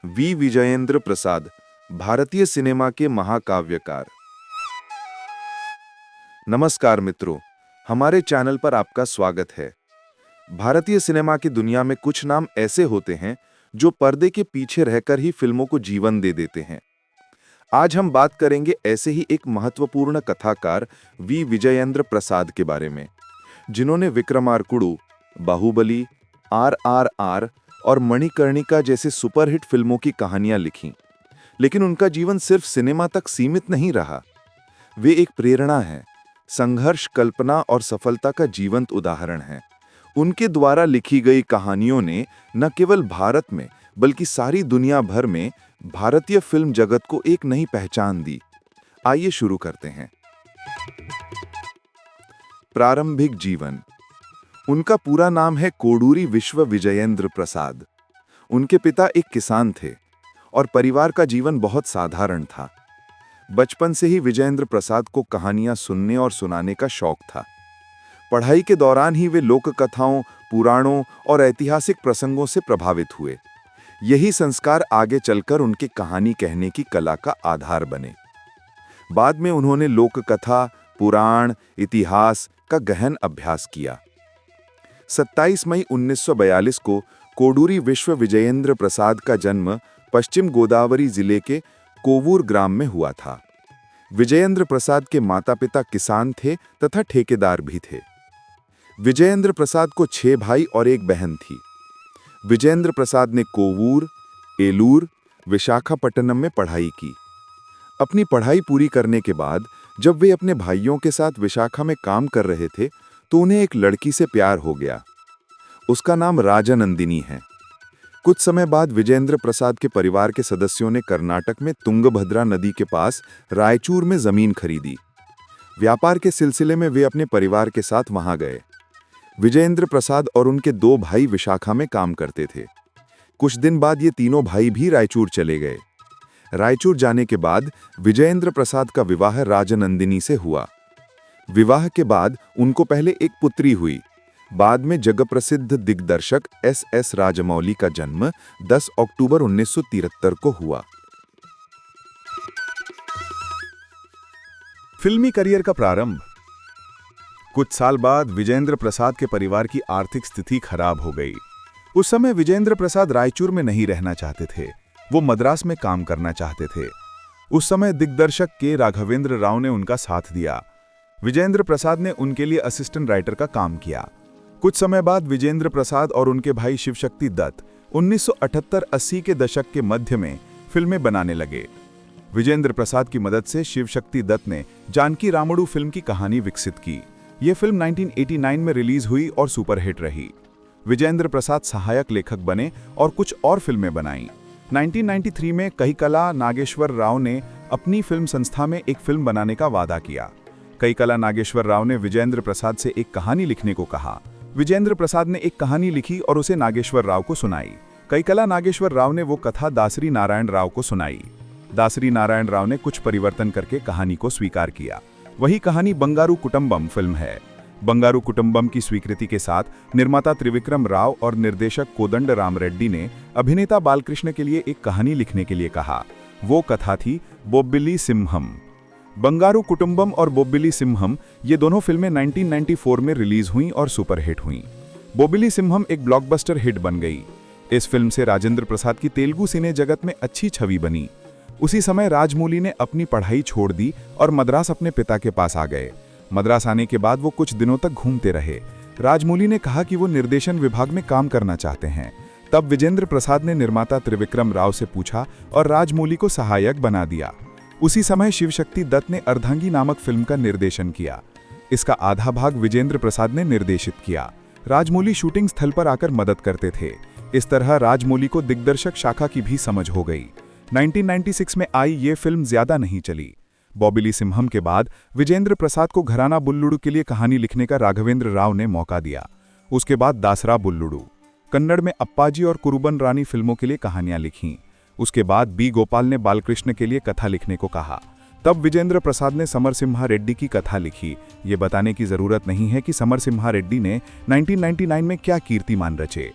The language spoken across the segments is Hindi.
वी विजयेंद्र प्रसाद, भारतीय सिनेमा के महाकाव्यकार। नमस्कार मित्रों, हमारे चैनल पर आपका स्वागत है। भारतीय सिनेमा की दुनिया में कुछ नाम ऐसे होते हैं जो पर्दे के पीछे रहकर ही फिल्मों को जीवन दे देते हैं। आज हम बात करेंगे ऐसे ही एक महत्वपूर्ण कथाकार वी विजयेंद्र प्रसाद के बारे में, जिन्होंने विक्रमार्कुडु, बाहुबली, RRR और मणिकर्णिका जैसे सुपरहिट फिल्मों की कहानियां लिखीं। लेकिन उनका जीवन सिर्फ सिनेमा तक सीमित नहीं रहा। वे एक प्रेरणा हैं, संघर्ष, कल्पना और सफलता का जीवंत उदाहरण हैं। उनके द्वारा लिखी गई कहानियों ने न केवल भारत में बल्कि सारी दुनिया भर में भारतीय फिल्म जगत को एक नई पहचान दी। आइए शुरू करते हैं। प्रारंभिक जीवन। उनका पूरा नाम है कोडूरी विश्व विजयेंद्र प्रसाद। उनके पिता एक किसान थे और परिवार का जीवन बहुत साधारण था। बचपन से ही विजयेंद्र प्रसाद को कहानियां सुनने और सुनाने का शौक था। पढ़ाई के दौरान ही वे लोक कथाओं, पुराणों और ऐतिहासिक प्रसंगों से प्रभावित हुए। यही संस्कार आगे चलकर उनके कहानी कहने की कला का आधार बने। बाद में उन्होंने लोक कथा, पुराण, इतिहास का गहन अभ्यास किया। 27 मई 1942 को कोडूरी विश्व विजयेंद्र प्रसाद का जन्म पश्चिम गोदावरी जिले के कोवूर ग्राम में हुआ था। विजयेंद्र प्रसाद के माता-पिता किसान थे तथा ठेकेदार भी थे। विजयेंद्र प्रसाद को 6 भाई और एक बहन थी। विजयेंद्र प्रसाद ने कोवूर, एलूर, विशाखापट्टनम में पढ़ाई की। अपनी पढ़ाई पूरी करने के बाद जब वे अपने भाइयों के साथ विशाखा में काम कर रहे थे तो उन्हें एक लड़की से प्यार हो गया। उसका नाम राजानंदिनी है। कुछ समय बाद विजयेंद्र प्रसाद के परिवार के सदस्यों ने कर्नाटक में तुंगभद्रा नदी के पास रायचूर में जमीन खरीदी। व्यापार के सिलसिले में वे अपने परिवार के साथ वहां गए। विजयेंद्र प्रसाद और उनके 2 भाई विशाखा में काम करते थे। कुछ दिन बाद ये तीनों भाई भी रायचूर चले गए। रायचूर जाने के बाद विजयेंद्र प्रसाद का विवाह राजानंदिनी से हुआ। विवाह के बाद उनको पहले एक पुत्री हुई। बाद में जगप्रसिद्ध दिग्दर्शक SS राजमौली का जन्म 10 अक्टूबर 1973 को हुआ। फिल्मी करियर का प्रारंभ। कुछ साल बाद विजयेंद्र प्रसाद के परिवार की आर्थिक स्थिति खराब हो गई। उस समय विजयेंद्र प्रसाद रायचूर में नहीं रहना चाहते थे, वो मद्रास में काम करना चाहते थे। उस समय दिग्दर्शक के राघवेंद्र राव ने उनका साथ दिया। विजयेंद्र प्रसाद ने उनके लिए असिस्टेंट राइटर का काम किया। कुछ समय बाद विजयेंद्र प्रसाद और उनके भाई शिवशक्ति दत्त 1978-80 के दशक के मध्य में फिल्में बनाने लगे। विजयेंद्र प्रसाद की मदद से शिवशक्ति दत्त ने जानकी रामुडू फिल्म की कहानी विकसित की। यह फिल्म 1989 में रिलीज हुई और सुपरहिट रही। विजयेंद्र प्रसाद सहायक लेखक बने और कुछ और फिल्में बनाईं। 1993 में कहीकला नागेश्वर राव ने अपनी फिल्म संस्था में एक फिल्म बनाने का वादा किया। कहीकला नागेश्वर राव ने विजयेंद्र प्रसाद से एक कहानी लिखने को कहा। विजयेंद्र प्रसाद ने एक कहानी लिखी और उसे नागेश्वर राव को सुनाई। कहीकला नागेश्वर राव ने वो कथा दासरी नारायण राव को सुनाई। दासरी नारायण राव ने कुछ परिवर्तन करके कहानी को स्वीकार किया। वही कहानी बंगारू कुटुंबम फिल्म है। बंगारू कुटुंबम की स्वीकृति के साथ निर्माता त्रिविक्रम राव और निर्देशक कोदंड राम रेड्डी ने अभिनेता बालकृष्ण के लिए एक कहानी लिखने के लिए कहा। वो कथा थी बोब्बिली सिम्हम। बंगारू कुटुंबम और बोब्बिली सिम्हम ये दोनों फिल्में 1994 में रिलीज हुईं और सुपरहिट हुईं। बोब्बिली सिम्हम एक ब्लॉकबस्टर हिट बन गई। इस फिल्म से राजेंद्र प्रसाद की तेलुगु सिने जगत में अच्छी छवि बनी। उसी समय राजमौली ने अपनी पढ़ाई छोड़ दी और मद्रास अपने पिता के पास आ गए। मद्रास आने के बाद वो कुछ दिनों तक घूमते रहे। राजमौली ने कहा कि वो निर्देशन विभाग में काम करना चाहते हैं। तब विजयेंद्र प्रसाद ने निर्माता त्रिविक्रम राव से पूछा और राजमौली को सहायक बना दिया। उसी समय शिवशक्ति दत्त ने अर्धांगी नामक फिल्म का निर्देशन किया। इसका आधा भाग विजयेंद्र प्रसाद ने निर्देशित किया। राजमौली शूटिंग स्थल पर आकर मदद करते थे। इस तरह राजमौली को दिग्दर्शक शाखा की भी समझ हो गई। 1996 में आई ये फिल्म ज्यादा नहीं चली। बोब्बिली सिम्हम के बाद विजयेंद्र प्रसाद को घराना बुल्लुडू के लिए कहानी लिखने का राघवेंद्र राव ने मौका दिया। उसके बाद दासरा बुल्लुडू। कन्नड़ में अप्पाजी और कुरुबन रानी फिल्मों के लिए कहानियां लिखीं। उसके बाद B गोपाल ने बालकृष्ण के लिए कथा लिखने को कहा। तब विजयेंद्र प्रसाद ने समरसिम्हा रेड्डी की कथा लिखी। ये बताने की जरूरत नहीं है कि समरसिम्हा रेड्डी ने 1999 में क्या कीर्तिमान रचे।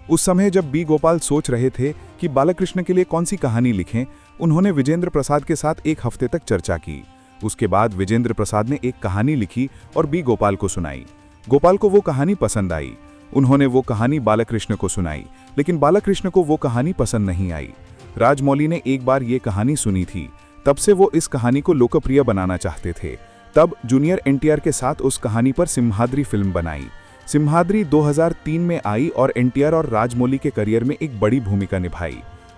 उस समय जब बी गोपाल सोच रहे थे कि बालकृष्ण के लिए कौन सी कहानी लिखें, उन्होंने विजेंद्र प्रसाद के साथ एक हफ्ते तक चर्चा की। उसके बाद विजेंद्र प्रसाद ने एक कहानी लिखी और बी गोपाल को सुनाई। गोपाल को वो कहानी पसंद आई। उन्होंने वो कहानी बालकृष्ण को सुनाई, लेकिन बालकृष्ण को वो कहानी पसंद नहीं आई। राजमौली ने एक बार ये कहानी सुनी थी, तब से वो इस कहानी को लोकप्रिय बनाना चाहते थे। तब जूनियर एनटीआर के साथ उस कहानी पर सिम्हाद्री फिल्म बनाई। सिम्हाद्री 2003 में आई और एनटीआर और राजमौली के करियर में एक बड़ी भूमिका निभाई।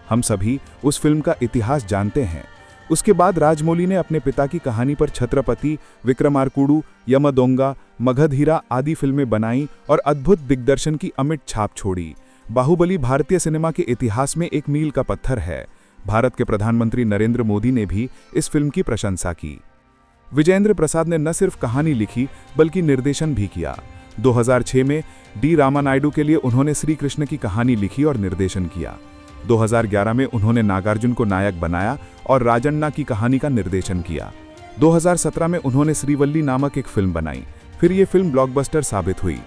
हम सभी उस फिल्म का इतिहास जानते हैं। उसके बाद राजमौली ने अपने पिता की कहानी पर छत्रपति, विक्रमार्कुडु, यमदोंगा, मगधीरा आदि फिल्में बनाई और अद्भुत दिग्दर्शन की अमिट छाप छोड़ी। बाहुबली भारतीय सिनेमा के इतिहास में एक मील का पत्थर है। भारत के प्रधानमंत्री नरेंद्र मोदी ने भी इस फिल्म की प्रशंसा की। विजेंद्र प्रसाद ने न सिर्फ कहानी लिखी बल्कि निर्देशन भी किया। 2006 में डी रामानायडू के लिए उन्होंने श्री कृष्ण की कहानी लिखी और निर्देशन किया। 2011 में उन्होंने नागार्जुन को नायक बनाया और राजन्ना की कहानी का निर्देशन किया। 2017 में उन्होंने श्रीवल्ली नामक एक फिल्म बनाई। फिर ये फिल्म ब्लॉकबस्टर साबित हुई।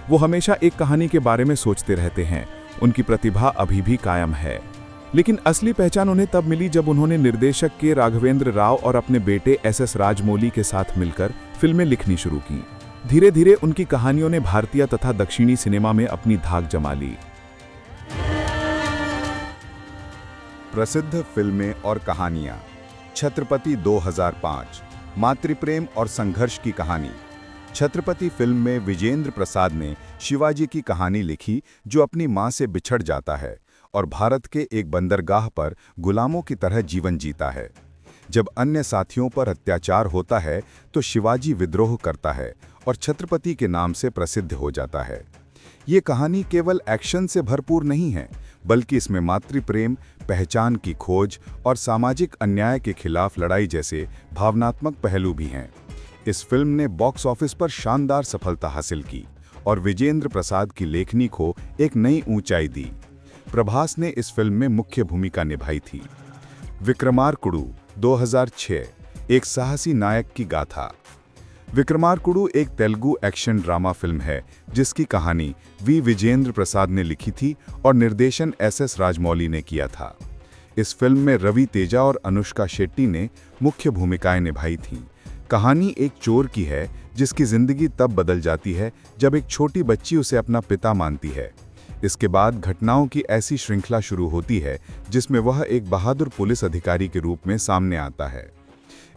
वो हमेशा एक कहानी के बारे में सोचते रहते हैं। उनकी प्रतिभा अभी भी कायम है, लेकिन असली पहचान उन्हें तब मिली जब उन्होंने निर्देशक के राघवेंद्र राव और अपने बेटे एस राजमौली के साथ मिलकर फिल्में लिखनी शुरू की। धीरे धीरे उनकी कहानियों ने भारतीय तथा दक्षिणी सिनेमा में अपनी धाक जमा ली। प्रसिद्ध फिल्में और कहानियां। छत्रपति 2005, मातृप्रेम और संघर्ष की कहानी। छत्रपति फिल्म में विजेंद्र प्रसाद ने शिवाजी की कहानी लिखी, जो अपनी मां से बिछड़ जाता है और भारत के एक बंदरगाह पर गुलामों की तरह जीवन जीता है। जब अन्य साथियों पर अत्याचार होता है तो शिवाजी विद्रोह करता है और छत्रपति के नाम से प्रसिद्ध हो जाता है। ये कहानी केवल एक्शन से भरपूर नहीं है, बल्कि इसमें मातृप्रेम, पहचान की खोज और सामाजिक अन्याय के खिलाफ लड़ाई जैसे भावनात्मक पहलू भी हैं। इस फिल्म ने बॉक्स ऑफिस पर शानदार सफलता हासिल की और विजेंद्र प्रसाद की लेखनी को एक नई ऊंचाई दी। प्रभास ने इस फिल्म में मुख्य भूमिका निभाई थी। विक्रमार्कुडु 2006, एक साहसी नायक की गाथा। विक्रमार्कुडु एक तेलुगु एक्शन ड्रामा फिल्म है जिसकी कहानी वी विजेंद्र प्रसाद ने लिखी थी और निर्देशन एस राजमौली ने किया था। इस फिल्म में रवि तेजा और अनुष्का शेट्टी ने मुख्य भूमिकाएं निभाई थीं। कहानी एक चोर की है जिसकी जिंदगी तब बदल जाती है जब एक छोटी बच्ची उसे अपना पिता मानती है। इसके बाद घटनाओं की ऐसी श्रृंखला शुरू होती है जिसमें वह एक बहादुर पुलिस अधिकारी के रूप में सामने आता है।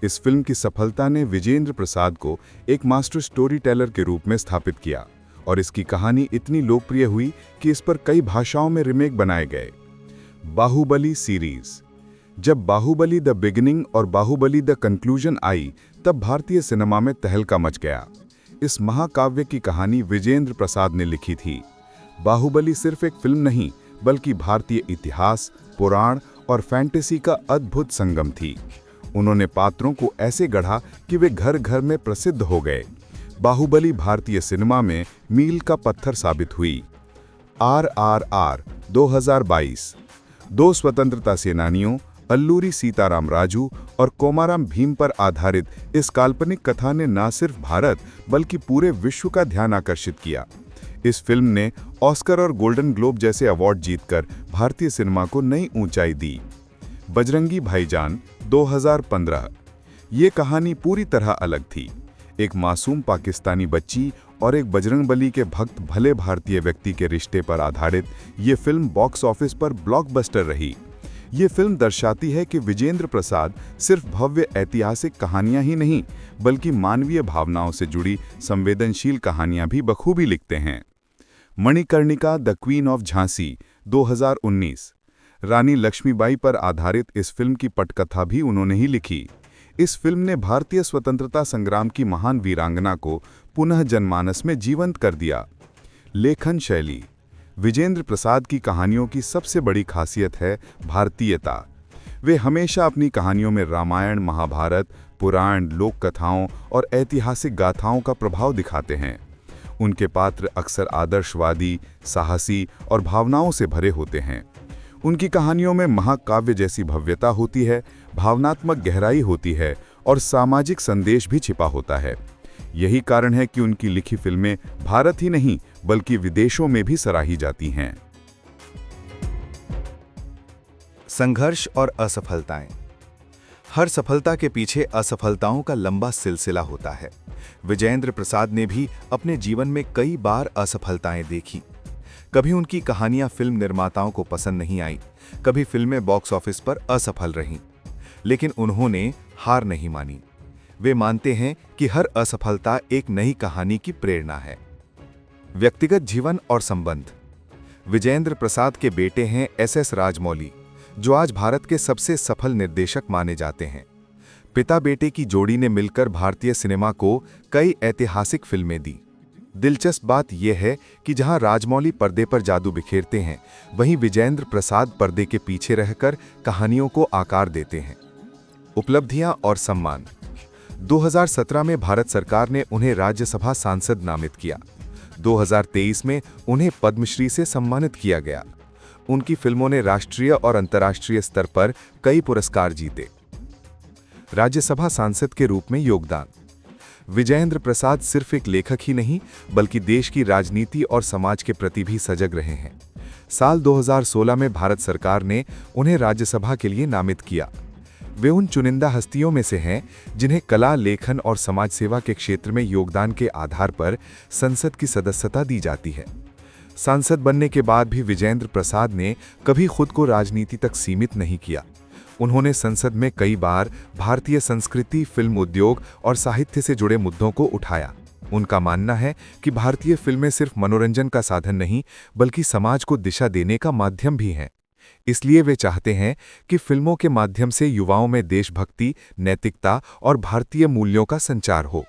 इस फिल्म की सफलता ने विजेंद्र प्रसाद को एक मास्टर स्टोरी टेलर के रूप में स्थापित किया और इसकी कहानी इतनी लोकप्रिय हुई कि इस पर कई भाषाओं में रीमेक बनाए गए। बाहुबली सीरीज। जब बाहुबली द बिगिनिंग और बाहुबली द कंक्लूजन आई, तब भारतीय सिनेमा में तहलका मच गया। इस महाकाव्य की कहानी विजेंद्र प्रसाद ने लिखी थी। बाहुबली सिर्फ एक फिल्म नहीं, बल्कि भारतीय इतिहास, पुराण और फैंटेसी का अद्भुत संगम थी। उन्होंने पात्रों को ऐसे गढ़ा कि वे घर घर में प्रसिद्ध हो गए। बाहुबली भारतीय सिनेमा में मील का पत्थर साबित हुई। RRR 2022, दो स्वतंत्रता सेनानियों अल्लूरी सीताराम राजू और कोमाराम भीम पर आधारित इस काल्पनिक कथा ने न सिर्फ भारत बल्कि पूरे विश्व का ध्यान आकर्षित किया। इस फिल्म ने ऑस्कर और गोल्डन ग्लोब जैसे अवार्ड जीतकर भारतीय सिनेमा को नई ऊंचाई दी। बजरंगी भाईजान 2015, ये कहानी पूरी तरह अलग थी। एक मासूम पाकिस्तानी बच्ची और एक बजरंगबली के भक्त भले भारतीय व्यक्ति के रिश्ते पर आधारित ये फिल्म बॉक्स ऑफिस पर ब्लॉकबस्टर रही। ये फिल्म दर्शाती है कि विजेंद्र प्रसाद सिर्फ भव्य ऐतिहासिक कहानियां ही नहीं, बल्कि मानवीय भावनाओं से जुड़ी संवेदनशील कहानियां भी बखूबी लिखते हैं। Manikarnika the queen of Jhansi 2019, रानी लक्ष्मीबाई पर आधारित इस फिल्म की पटकथा भी उन्होंने ही लिखी। इस फिल्म ने भारतीय स्वतंत्रता संग्राम की महान वीरांगना को पुनः जनमानस में जीवंत कर दिया। लेखन शैली। विजेंद्र प्रसाद की कहानियों की सबसे बड़ी खासियत है भारतीयता। वे हमेशा अपनी कहानियों में रामायण, महाभारत, पुराण, लोक कथाओं और ऐतिहासिक गाथाओं का प्रभाव दिखाते हैं। उनके पात्र अक्सर आदर्शवादी, साहसी और भावनाओं से भरे होते हैं। उनकी कहानियों में महाकाव्य जैसी भव्यता होती है, भावनात्मक गहराई होती है और सामाजिक संदेश भी छिपा होता है। यही कारण है कि उनकी लिखी फिल्में भारत ही नहीं बल्कि विदेशों में भी सराही जाती हैं। संघर्ष और असफलताएं। हर सफलता के पीछे असफलताओं का लंबा सिलसिला होता है। विजयेंद्र प्रसाद ने भी अपने जीवन में कई बार असफलताएं देखी। कभी उनकी कहानियां फिल्म निर्माताओं को पसंद नहीं आई, कभी फिल्में बॉक्स ऑफिस पर असफल रहीं, लेकिन उन्होंने हार नहीं मानी। वे मानते हैं कि हर असफलता एक नई कहानी की प्रेरणा है। व्यक्तिगत जीवन और संबंध। विजयेंद्र प्रसाद के बेटे हैं एस राजमौली, जो आज भारत के सबसे सफल निर्देशक माने जाते हैं। पिता बेटे की जोड़ी ने मिलकर भारतीय सिनेमा को कई ऐतिहासिक फिल्में दी। दिलचस्प बात यह है कि जहां राजमौली पर्दे पर जादू बिखेरते हैं, वहीं विजयेंद्र प्रसाद पर्दे के पीछे रहकर कहानियों को आकार देते हैं। उपलब्धियां और सम्मान। 2017 में भारत सरकार ने उन्हें राज्यसभा सांसद नामित किया। 2023 में उन्हें पद्मश्री से सम्मानित किया गया। उनकी फिल्मों ने राष्ट्रीय और अंतर्राष्ट्रीय स्तर पर कई पुरस्कार जीते। राज्यसभा सांसद के रूप में योगदान। विजयेंद्र प्रसाद सिर्फ एक लेखक ही नहीं, बल्कि देश की राजनीति और समाज के प्रति भी सजग रहे हैं। साल 2016 में भारत सरकार ने उन्हें राज्यसभा के लिए नामित किया। वे उन चुनिंदा हस्तियों में से हैं जिन्हें कला, लेखन और समाज सेवा के क्षेत्र में योगदान के आधार पर संसद की सदस्यता दी जाती है। सांसद बनने के बाद भी विजयेंद्र प्रसाद ने कभी खुद को राजनीति तक सीमित नहीं किया। उन्होंने संसद में कई बार भारतीय संस्कृति, फिल्म उद्योग और साहित्य से जुड़े मुद्दों को उठाया। उनका मानना है कि भारतीय फिल्में सिर्फ मनोरंजन का साधन नहीं, बल्कि समाज को दिशा देने का माध्यम भी हैं। इसलिए वे चाहते हैं कि फिल्मों के माध्यम से युवाओं में देशभक्ति, नैतिकता और भारतीय मूल्यों का संचार हो।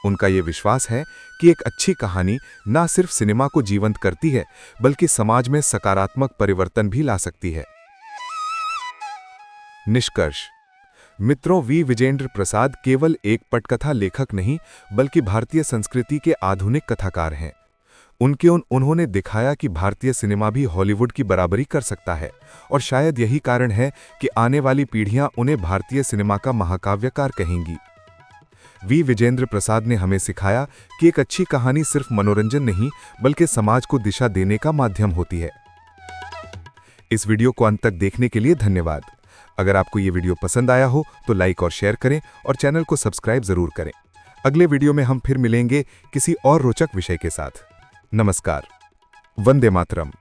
उनका ये विश्वास है कि एक अच्छी कहानी न सिर्फ सिनेमा को जीवंत करती है, बल्कि समाज में सकारात्मक परिवर्तन भी ला सकती है। निष्कर्ष। मित्रों, वी विजयेंद्र प्रसाद केवल एक पटकथा लेखक नहीं, बल्कि भारतीय संस्कृति के आधुनिक कथाकार हैं। उन्होंने दिखाया कि भारतीय सिनेमा भी हॉलीवुड की बराबरी कर सकता है, और शायद यही कारण है कि आने वाली पीढ़ियां उन्हें भारतीय सिनेमा का महाकाव्यकार कहेंगी। वी विजयेंद्र प्रसाद ने हमें सिखाया कि एक अच्छी कहानी सिर्फ मनोरंजन नहीं, बल्कि समाज को दिशा देने का माध्यम होती है। इस वीडियो को अंत तक देखने के लिए धन्यवाद। अगर आपको ये वीडियो पसंद आया हो तो लाइक और शेयर करें, और चैनल को सब्सक्राइब जरूर करें। अगले वीडियो में हम फिर मिलेंगे किसी और रोचक विषय के साथ। नमस्कार। वंदे मातरम।